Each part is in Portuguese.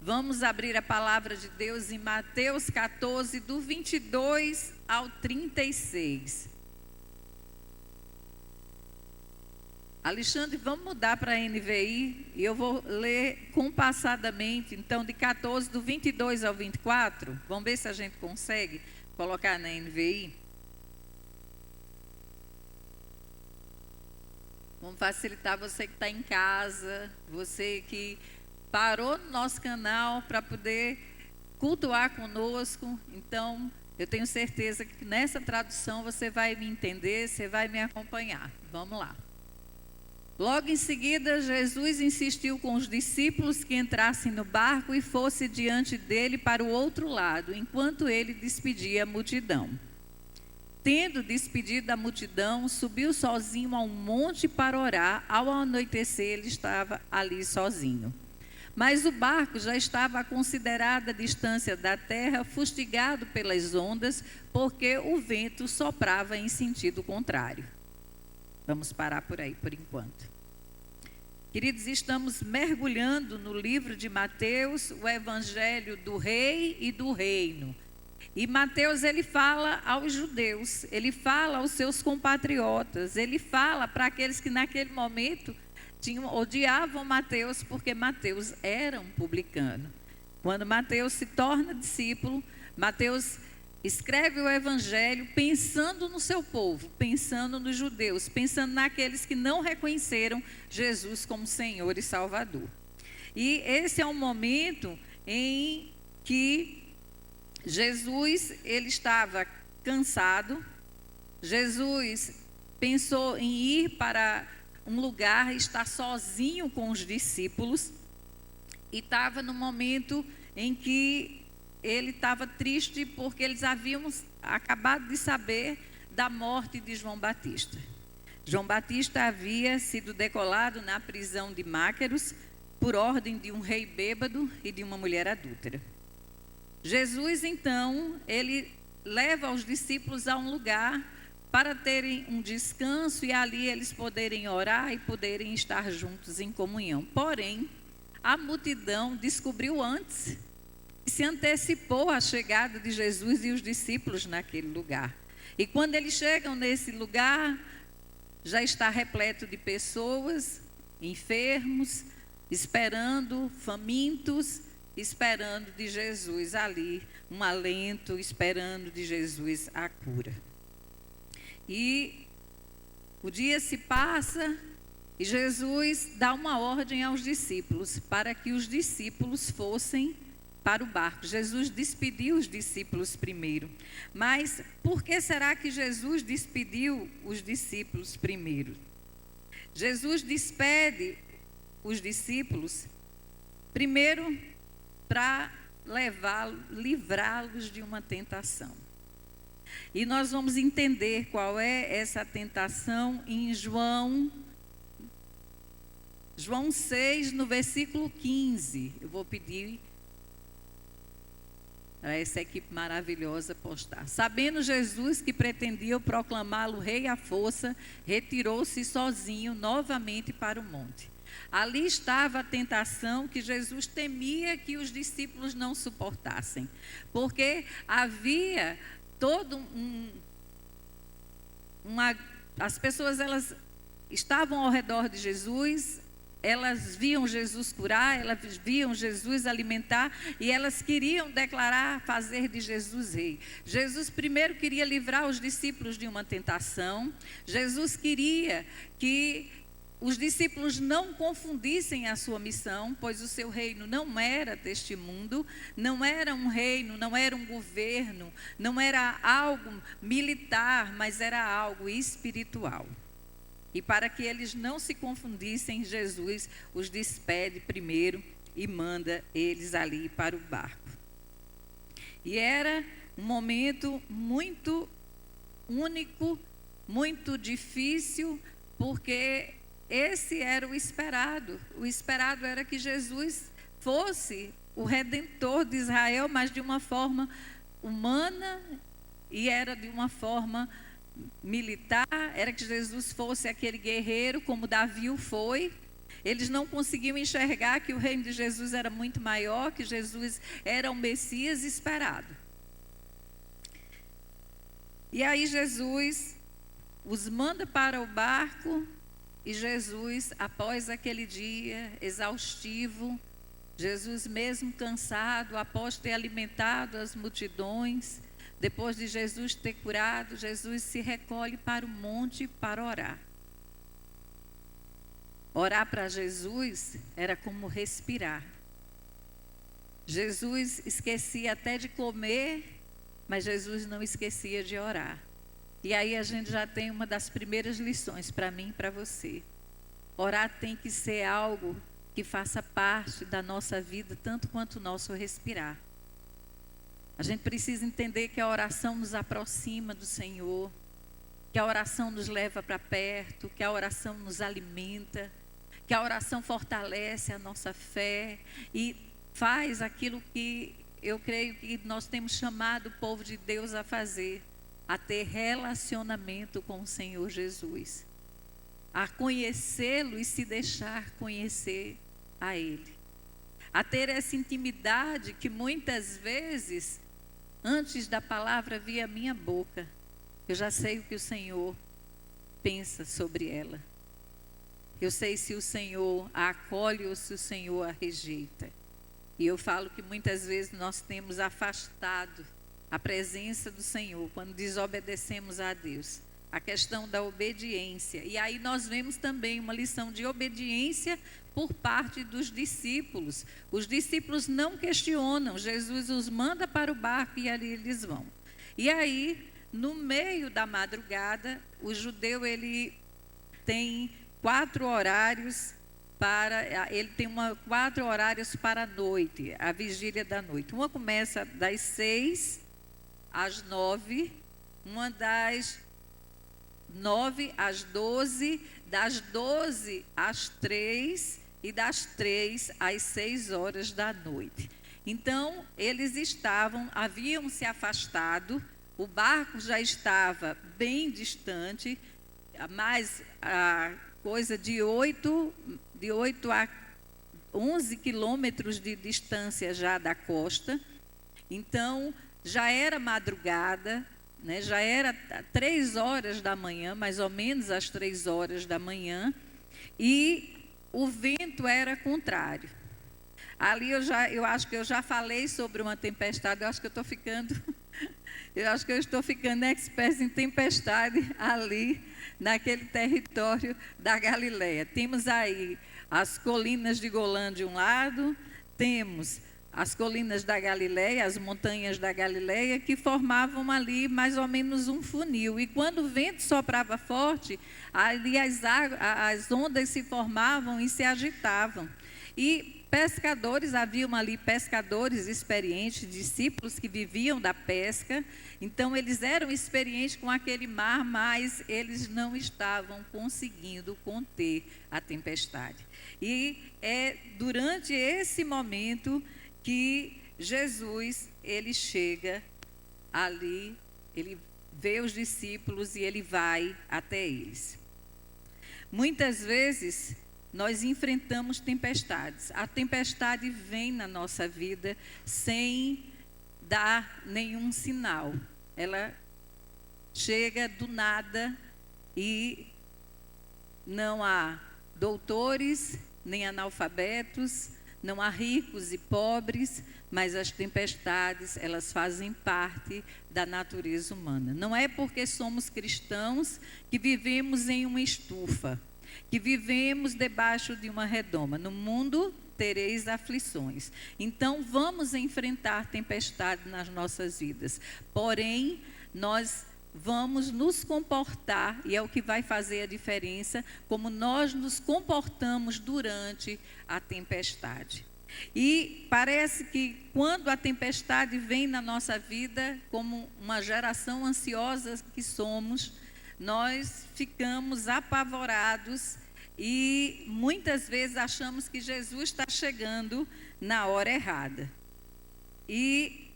Vamos abrir a palavra de Deus em Mateus 14, do 22 ao 36. Alexandre, vamos mudar para a NVI e eu vou ler compassadamente, então, de 14, do 22 ao 24. Vamos ver se a gente consegue colocar na NVI. Vamos facilitar você que está em casa, você que parou no nosso canal para poder cultuar conosco. Então, eu tenho certeza que nessa tradução você vai me entender, você vai me acompanhar. Vamos lá. Logo em seguida, Jesus insistiu com os discípulos que entrassem no barco e fosse diante dele para o outro lado, enquanto ele despedia a multidão. Tendo despedido a multidão, subiu sozinho a um monte para orar. Ao anoitecer, ele estava ali sozinho. Mas o barco já estava a considerada distância da terra, fustigado pelas ondas, porque o vento soprava em sentido contrário. Vamos parar por aí por enquanto. Queridos, estamos mergulhando no livro de Mateus, o evangelho do rei e do reino. E Mateus, ele fala aos judeus, ele fala aos seus compatriotas, ele fala para aqueles que naquele momento odiavam Mateus, porque Mateus era um publicano. Quando Mateus se torna discípulo, Mateus escreve o evangelho pensando no seu povo, pensando nos judeus, pensando naqueles que não reconheceram Jesus como Senhor e Salvador. E esse é um momento em que Jesus, ele estava cansado. Jesus pensou em ir para um lugar, estar sozinho com os discípulos, e estava no momento em que ele estava triste porque eles haviam acabado de saber da morte de João Batista. João Batista havia sido decolado na prisão de Máqueros por ordem de um rei bêbado e de uma mulher adúltera. Jesus, então, ele leva os discípulos a um lugar para terem um descanso e ali eles poderem orar e poderem estar juntos em comunhão. Porém, a multidão descobriu antes, se antecipou à chegada de Jesus e os discípulos naquele lugar. E quando eles chegam nesse lugar, já está repleto de pessoas, enfermos, esperando, famintos, esperando de Jesus ali um alento, esperando de Jesus a cura. E o dia se passa e Jesus dá uma ordem aos discípulos para que os discípulos fossem para o barco. Jesus despediu os discípulos primeiro. Mas por que será que Jesus despediu os discípulos primeiro? Jesus despede os discípulos primeiro para livrá-los de uma tentação. E nós vamos entender qual é essa tentação em João 6, no versículo 15. Eu vou pedir para essa equipe maravilhosa postar. Sabendo Jesus que pretendia proclamá-lo rei à força, retirou-se sozinho novamente para o monte. Ali estava a tentação que Jesus temia que os discípulos não suportassem, porque havia todo as pessoas, elas estavam ao redor de Jesus, elas viam Jesus curar, elas viam Jesus alimentar e elas queriam declarar, fazer de Jesus rei. Jesus primeiro queria livrar os discípulos de uma tentação. Jesus queria que os discípulos não confundissem a sua missão, pois o seu reino não era deste mundo, não era um reino, não era um governo, não era algo militar, mas era algo espiritual. E para que eles não se confundissem, Jesus os despede primeiro e manda eles ali para o barco. E era um momento muito único, muito difícil, porque esse era o esperado. O esperado era que Jesus fosse o Redentor de Israel, mas de uma forma humana e era de uma forma militar. Era que Jesus fosse aquele guerreiro como Davi o foi. Eles não conseguiam enxergar que o reino de Jesus era muito maior, que Jesus era o Messias esperado. E aí Jesus os manda para o barco, e Jesus, após aquele dia exaustivo, Jesus mesmo cansado, após ter alimentado as multidões, depois de Jesus ter curado, Jesus se recolhe para o monte para orar. Orar para Jesus era como respirar. Jesus esquecia até de comer, mas Jesus não esquecia de orar. E aí a gente já tem uma das primeiras lições para mim e para você. Orar tem que ser algo que faça parte da nossa vida, tanto quanto o nosso respirar. A gente precisa entender que a oração nos aproxima do Senhor, que a oração nos leva para perto, que a oração nos alimenta, que a oração fortalece a nossa fé e faz aquilo que eu creio que nós temos chamado o povo de Deus a fazer, a ter relacionamento com o Senhor Jesus, a conhecê-lo e se deixar conhecer a Ele, a ter essa intimidade que muitas vezes, antes da palavra vir à minha boca, eu já sei o que o Senhor pensa sobre ela. Eu sei se o Senhor a acolhe ou se o Senhor a rejeita. E eu falo que muitas vezes nós temos afastado a presença do Senhor quando desobedecemos a Deus. A questão da obediência. E aí nós vemos também uma lição de obediência por parte dos discípulos. Os discípulos não questionam, Jesus os manda para o barco e ali eles vão. E aí, no meio da madrugada, o judeu ele tem 4 horários para a noite, a vigília da noite. Uma começa das 6 às 9, uma das 9 às 12, das 12 às 3 e das 3 às 6 horas da noite. Então, eles haviam se afastado, o barco já estava bem distante, mais coisa de 8 a 11 quilômetros de distância já da costa. Então, já era madrugada, né? Já era 3 horas da manhã, mais ou menos às 3 horas da manhã, e o vento era contrário. Ali eu acho que eu já falei sobre uma tempestade, eu acho que eu estou ficando expert em tempestade ali, naquele território da Galileia. Temos aí as colinas de Golã de um lado, temos as colinas da Galileia, as montanhas da Galileia, que formavam ali mais ou menos um funil. E quando o vento soprava forte, ali as ondas se formavam e se agitavam. E haviam ali pescadores experientes, discípulos que viviam da pesca. Então, eles eram experientes com aquele mar, mas eles não estavam conseguindo conter a tempestade. E é durante esse momento que Jesus, ele chega ali, ele vê os discípulos e ele vai até eles. Muitas vezes, nós enfrentamos tempestades. A tempestade vem na nossa vida sem dar nenhum sinal. Ela chega do nada e não há doutores, nem analfabetos, não há ricos e pobres, mas as tempestades, elas fazem parte da natureza humana. Não é porque somos cristãos que vivemos em uma estufa, que vivemos debaixo de uma redoma. No mundo tereis aflições. Então, vamos enfrentar tempestade nas nossas vidas. Porém, nós vamos nos comportar, e é o que vai fazer a diferença, como nós nos comportamos durante a tempestade. E parece que quando a tempestade vem na nossa vida, como uma geração ansiosa que somos, nós ficamos apavorados e muitas vezes achamos que Jesus está chegando na hora errada. E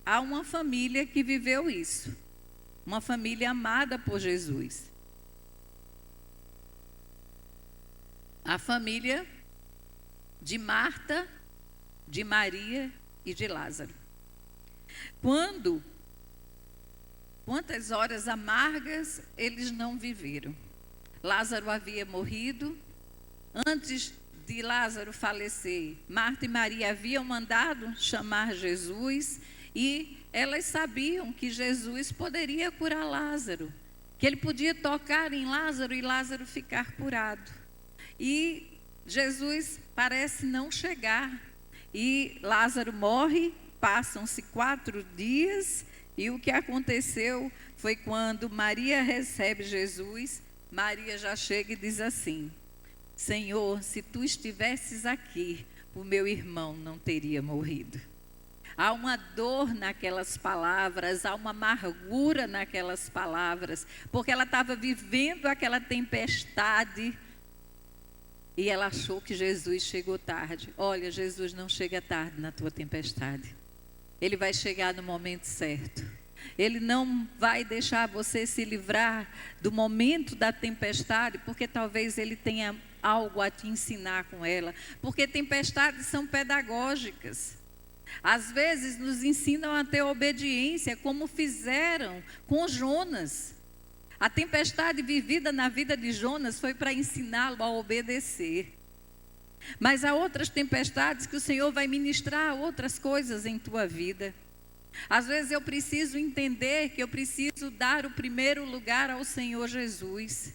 há uma família que viveu isso, uma família amada por Jesus. A família de Marta, de Maria e de Lázaro. Quantas horas amargas eles não viveram. Lázaro havia morrido. Antes de Lázaro falecer, Marta e Maria haviam mandado chamar Jesus e elas sabiam que Jesus poderia curar Lázaro, que ele podia tocar em Lázaro e Lázaro ficar curado. E Jesus parece não chegar e Lázaro morre, passam-se 4 dias e o que aconteceu foi quando Maria recebe Jesus, Maria já chega e diz assim: Senhor, se tu estivesses aqui, o meu irmão não teria morrido. Há uma dor naquelas palavras, há uma amargura naquelas palavras, porque ela estava vivendo aquela tempestade e ela achou que Jesus chegou tarde. Olha, Jesus não chega tarde na tua tempestade. Ele vai chegar no momento certo. Ele não vai deixar você se livrar do momento da tempestade, porque talvez ele tenha algo a te ensinar com ela. Porque tempestades são pedagógicas. Às vezes nos ensinam a ter obediência, como fizeram com Jonas. A tempestade vivida na vida de Jonas foi para ensiná-lo a obedecer. Mas há outras tempestades que o Senhor vai ministrar outras coisas em tua vida. Às vezes eu preciso entender que eu preciso dar o primeiro lugar ao Senhor Jesus.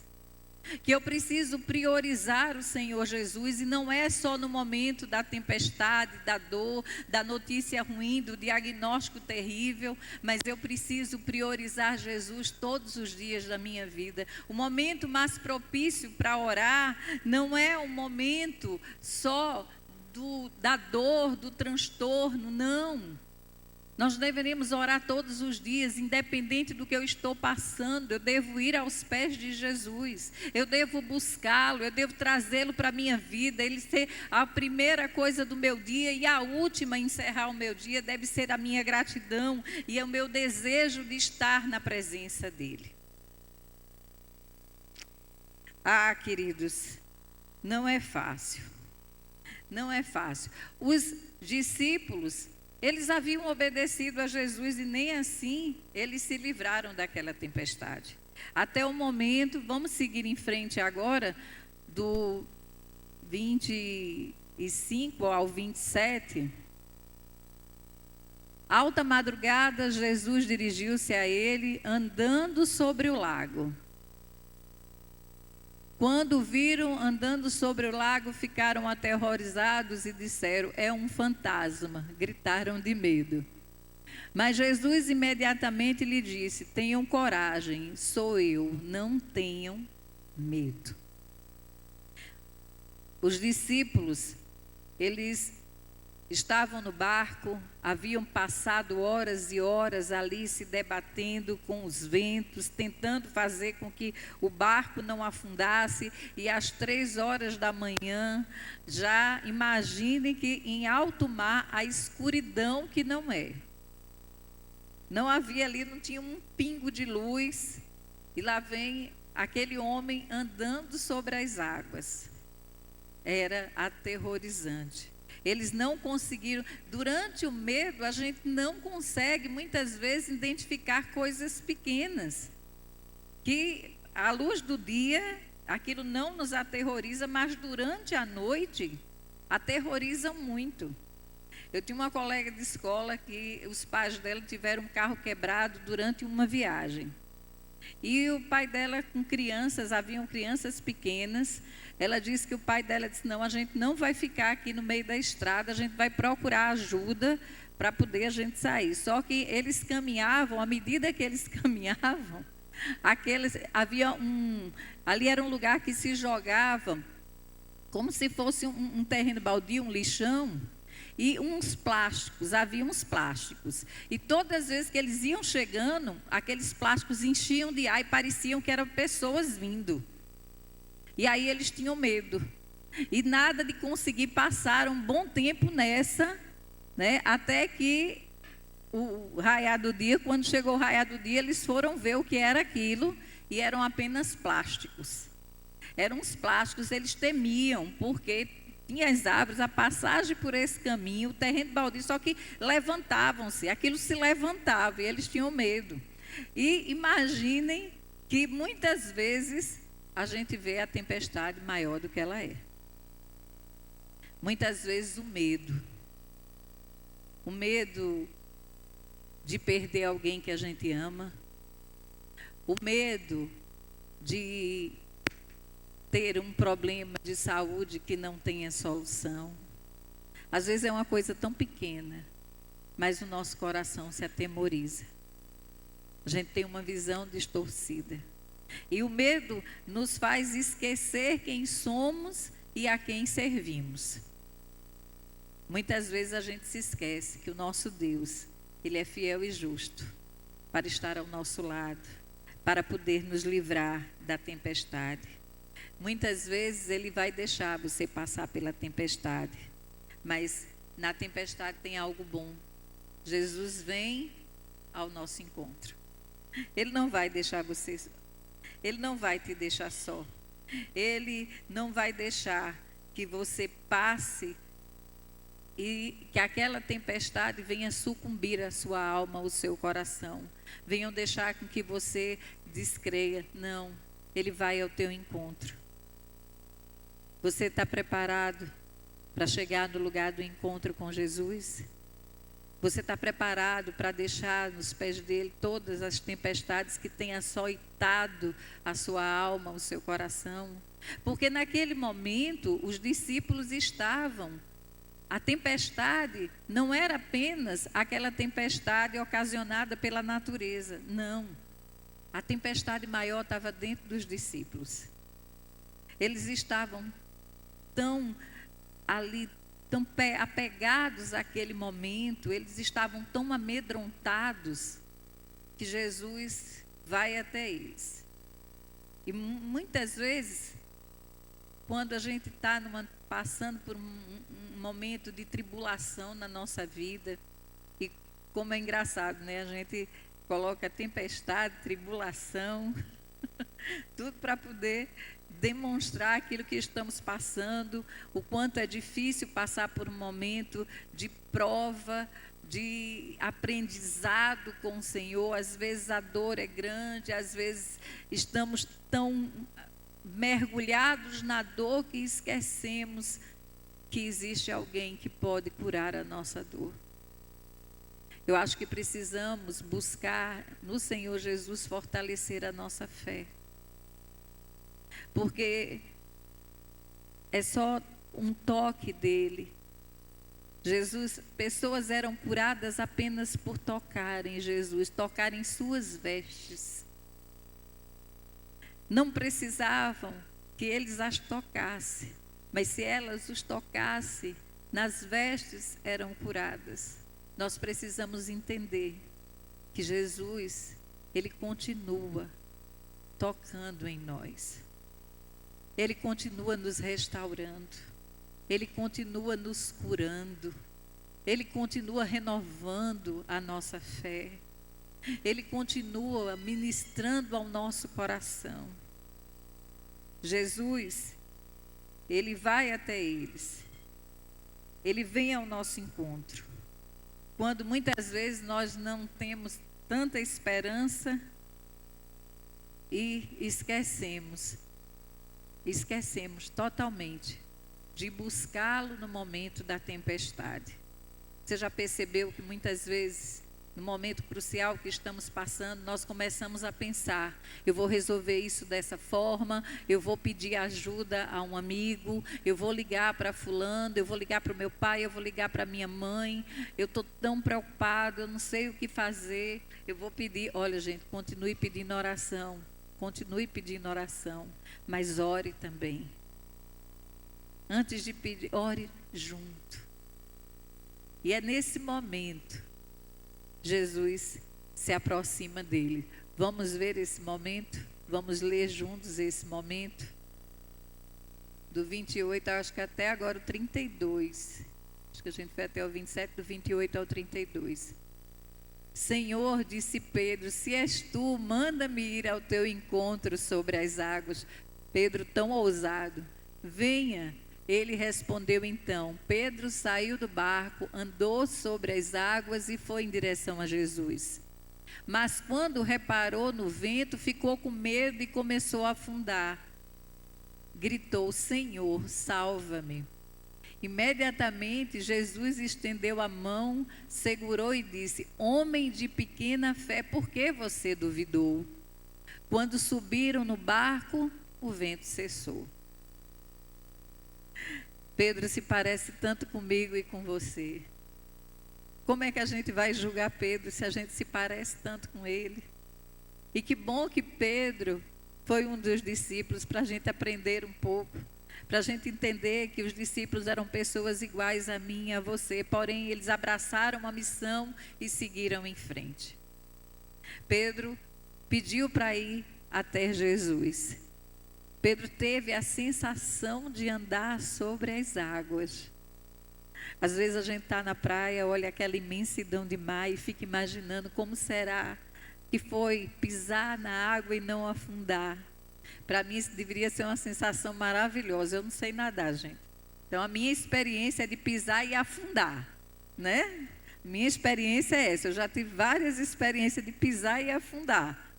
Que eu preciso priorizar o Senhor Jesus, e não é só no momento da tempestade, da dor, da notícia ruim, do diagnóstico terrível, mas eu preciso priorizar Jesus todos os dias da minha vida. O momento mais propício para orar não é um momento só da dor, do transtorno, não. Nós deveríamos orar todos os dias, independente do que eu estou passando. Eu devo ir aos pés de Jesus, eu devo buscá-lo, eu devo trazê-lo para a minha vida, ele ser a primeira coisa do meu dia e a última a encerrar o meu dia deve ser a minha gratidão e o meu desejo de estar na presença dele. Ah, queridos, não é fácil, não é fácil. Os discípulos, eles haviam obedecido a Jesus e nem assim eles se livraram daquela tempestade. Até o momento, vamos seguir em frente agora, do 25 ao 27. Alta madrugada, Jesus dirigiu-se a ele andando sobre o lago. Quando o viram andando sobre o lago, ficaram aterrorizados e disseram: é um fantasma. Gritaram de medo. Mas Jesus imediatamente lhe disse: tenham coragem, sou eu, não tenham medo. Os discípulos, eles estavam no barco, haviam passado horas e horas ali se debatendo com os ventos, tentando fazer com que o barco não afundasse, e às 3 horas da manhã, já imaginem que em alto mar a escuridão que não é. Não havia ali, não tinha um pingo de luz, e lá vem aquele homem andando sobre as águas. Era aterrorizante. Eles não conseguiram, durante o medo, a gente não consegue muitas vezes identificar coisas pequenas, que à luz do dia, aquilo não nos aterroriza, mas durante a noite, aterroriza muito. Eu tinha uma colega de escola que os pais dela tiveram um carro quebrado durante uma viagem. E o pai dela com crianças, haviam crianças pequenas. Ela disse que o pai dela disse: não, a gente não vai ficar aqui no meio da estrada, a gente vai procurar ajuda para poder a gente sair. Só que eles caminhavam, à medida que eles caminhavam, ali era um lugar que se jogava como se fosse um terreno baldio, um lixão. E havia uns plásticos. E todas as vezes que eles iam chegando, aqueles plásticos enchiam de ar e pareciam que eram pessoas vindo. E aí eles tinham medo. E nada de conseguir passar um bom tempo nessa, né? Até que o raiar do dia, quando chegou o raiar do dia, eles foram ver o que era aquilo e eram apenas plásticos. Eram os plásticos, eles temiam, porque tinha as árvores, a passagem por esse caminho, o terreno baldio, só que levantavam-se, aquilo se levantava e eles tinham medo. E imaginem que muitas vezes a gente vê a tempestade maior do que ela é. Muitas vezes o medo de perder alguém que a gente ama, o medo de ter um problema de saúde que não tenha solução. Às vezes é uma coisa tão pequena, mas o nosso coração se atemoriza. A gente tem uma visão distorcida. E o medo nos faz esquecer quem somos e a quem servimos. Muitas vezes a gente se esquece que o nosso Deus, Ele é fiel e justo para estar ao nosso lado, para poder nos livrar da tempestade. Muitas vezes Ele vai deixar você passar pela tempestade, mas na tempestade tem algo bom. Jesus vem ao nosso encontro. Ele não vai deixar você, Ele não vai te deixar só. Ele não vai deixar que você passe e que aquela tempestade venha sucumbir a sua alma, o seu coração. Venham deixar com que você descreia. Não, Ele vai ao teu encontro. Você está preparado para chegar no lugar do encontro com Jesus? Você está preparado para deixar nos pés dele todas as tempestades que têm açoitado a sua alma, o seu coração? Porque naquele momento os discípulos estavam. A tempestade não era apenas aquela tempestade ocasionada pela natureza. Não. A tempestade maior estava dentro dos discípulos. Eles estavam tão ali, tão apegados àquele momento, eles estavam tão amedrontados que Jesus vai até eles. E muitas vezes, quando a gente está passando por um momento de tribulação na nossa vida, e como é engraçado, né? A gente coloca tempestade, tribulação, tudo para poder demonstrar aquilo que estamos passando, o quanto é difícil passar por um momento de prova, de aprendizado com o Senhor. Às vezes a dor é grande, às vezes estamos tão mergulhados na dor que esquecemos que existe alguém que pode curar a nossa dor. Eu acho que precisamos buscar no Senhor Jesus fortalecer a nossa fé. Porque é só um toque dele. Jesus, pessoas eram curadas apenas por tocarem Jesus, tocarem suas vestes. Não precisavam que eles as tocassem, mas se elas os tocassem, nas vestes eram curadas. Nós precisamos entender que Jesus, Ele continua tocando em nós. Ele continua nos restaurando. Ele continua nos curando. Ele continua renovando a nossa fé. Ele continua ministrando ao nosso coração. Jesus, Ele vai até eles. Ele vem ao nosso encontro. Quando muitas vezes nós não temos tanta esperança e esquecemos totalmente de buscá-lo no momento da tempestade. Você já percebeu que muitas vezes, no momento crucial que estamos passando, nós começamos a pensar: eu vou resolver isso dessa forma, eu vou pedir ajuda a um amigo, eu vou ligar para fulano, eu vou ligar para o meu pai, eu vou ligar para minha mãe, eu estou tão preocupado, eu não sei o que fazer, eu vou pedir. Olha, gente, continue pedindo oração, mas ore também. Antes de pedir, ore junto. E é nesse momento Jesus se aproxima dele. Vamos ver esse momento? Vamos ler juntos esse momento? Do 28, acho que até agora o 32. Acho que a gente foi até o 27, do 28 ao 32. Senhor, disse Pedro, se és tu, manda-me ir ao teu encontro sobre as águas. Pedro, tão ousado, venha. Ele respondeu então. Pedro saiu do barco, andou sobre as águas e foi em direção a Jesus. Mas quando reparou no vento, ficou com medo e começou a afundar. Gritou: Senhor, salva-me. Imediatamente Jesus estendeu a mão, segurou e disse: Homem de pequena fé, por que você duvidou? Quando subiram no barco, o vento cessou. Pedro se parece tanto comigo e com você. Como é que a gente vai julgar Pedro se a gente se parece tanto com ele? E que bom que Pedro foi um dos discípulos, para a gente aprender um pouco, para a gente entender que os discípulos eram pessoas iguais a mim e a você, porém eles abraçaram a missão e seguiram em frente. Pedro pediu para ir até Jesus. Pedro teve a sensação de andar sobre as águas. Às vezes a gente está na praia, olha aquela imensidão de mar e fica imaginando como será que foi pisar na água e não afundar. Para mim isso deveria ser uma sensação maravilhosa. Eu não sei nadar, gente. Então a minha experiência é de pisar e afundar, né? Minha experiência é essa. Eu já tive várias experiências de pisar e afundar.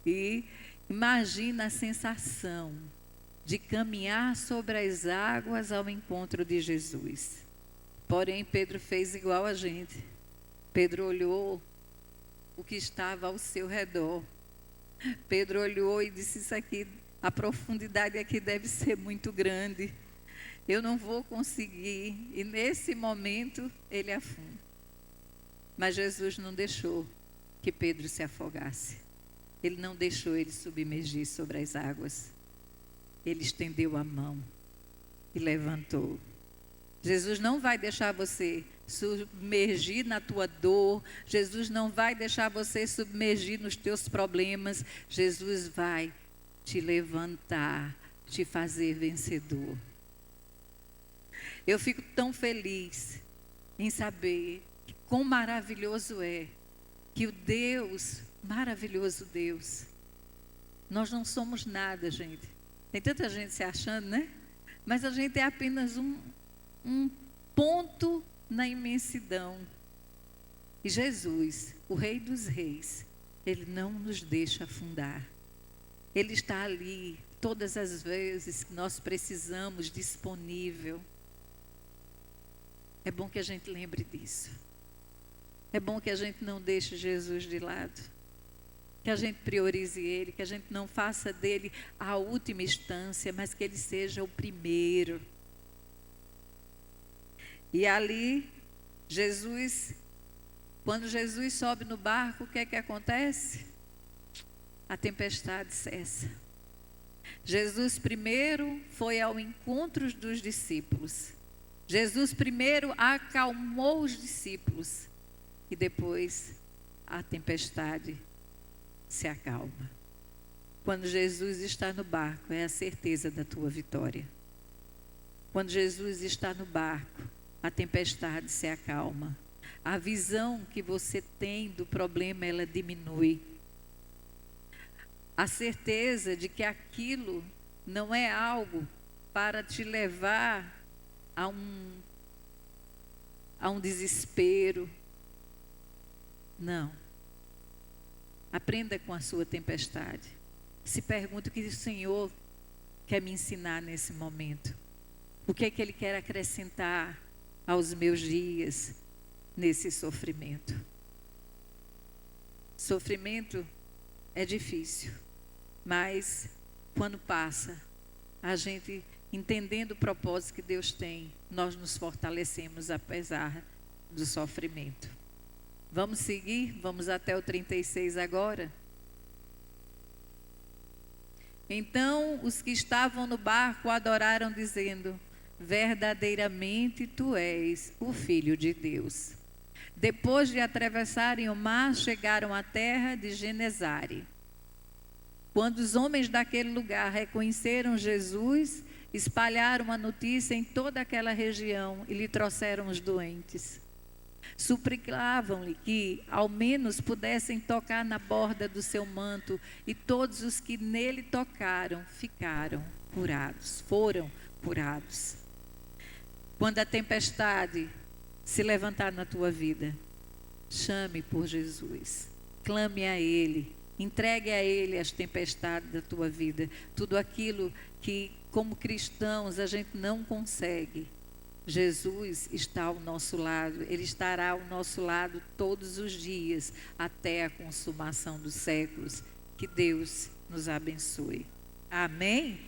E imagina a sensação de caminhar sobre as águas ao encontro de Jesus. Porém, Pedro fez igual a gente. Pedro olhou o que estava ao seu redor. Pedro olhou e disse: isso aqui, a profundidade aqui deve ser muito grande. Eu não vou conseguir. E nesse momento ele afunda. Mas Jesus não deixou que Pedro se afogasse. Ele não deixou ele submergir sobre as águas. Ele estendeu a mão e levantou. Jesus não vai deixar você submergir na tua dor. Jesus não vai deixar você submergir nos teus problemas. Jesus vai te levantar, te fazer vencedor. Eu fico tão feliz em saber que quão maravilhoso é que o Deus, maravilhoso Deus, nós não somos nada, gente. Tem tanta gente se achando, né? Mas a gente é apenas um ponto na imensidão. E Jesus, o Rei dos Reis, Ele não nos deixa afundar. Ele está ali todas as vezes que nós precisamos, disponível. É bom que a gente lembre disso. É bom que a gente não deixe Jesus de lado. Que a gente priorize Ele, que a gente não faça dele a última instância, mas que Ele seja o primeiro. E ali, quando Jesus sobe no barco, o que é que acontece? A tempestade cessa. Jesus primeiro foi ao encontro dos discípulos. Jesus primeiro acalmou os discípulos. E depois a tempestade se acalma. Quando Jesus está no barco, é a certeza da tua vitória. Quando Jesus está no barco, a tempestade se acalma. A visão que você tem do problema, ela diminui. A certeza de que aquilo não é algo para te levar a um desespero. Não. Aprenda com a sua tempestade. Se pergunte o que o Senhor quer me ensinar nesse momento. O que é que Ele quer acrescentar aos meus dias nesse sofrimento. Sofrimento é difícil, mas quando passa, a gente entendendo o propósito que Deus tem, nós nos fortalecemos apesar do sofrimento. Vamos seguir? Vamos até o 36 agora. Então os que estavam no barco adoraram, dizendo: verdadeiramente tu és o Filho de Deus. Depois de atravessarem o mar, chegaram à terra de Genesare. Quando os homens daquele lugar reconheceram Jesus, espalharam a notícia em toda aquela região e lhe trouxeram os doentes. Suplicavam-lhe que ao menos pudessem tocar na borda do seu manto, e todos os que nele tocaram foram curados. Quando a tempestade se levantar na tua vida, chame por Jesus, clame a Ele, entregue a Ele as tempestades da tua vida, tudo aquilo que como cristãos a gente não consegue. Jesus está ao nosso lado, Ele estará ao nosso lado todos os dias, até a consumação dos séculos. Que Deus nos abençoe. Amém?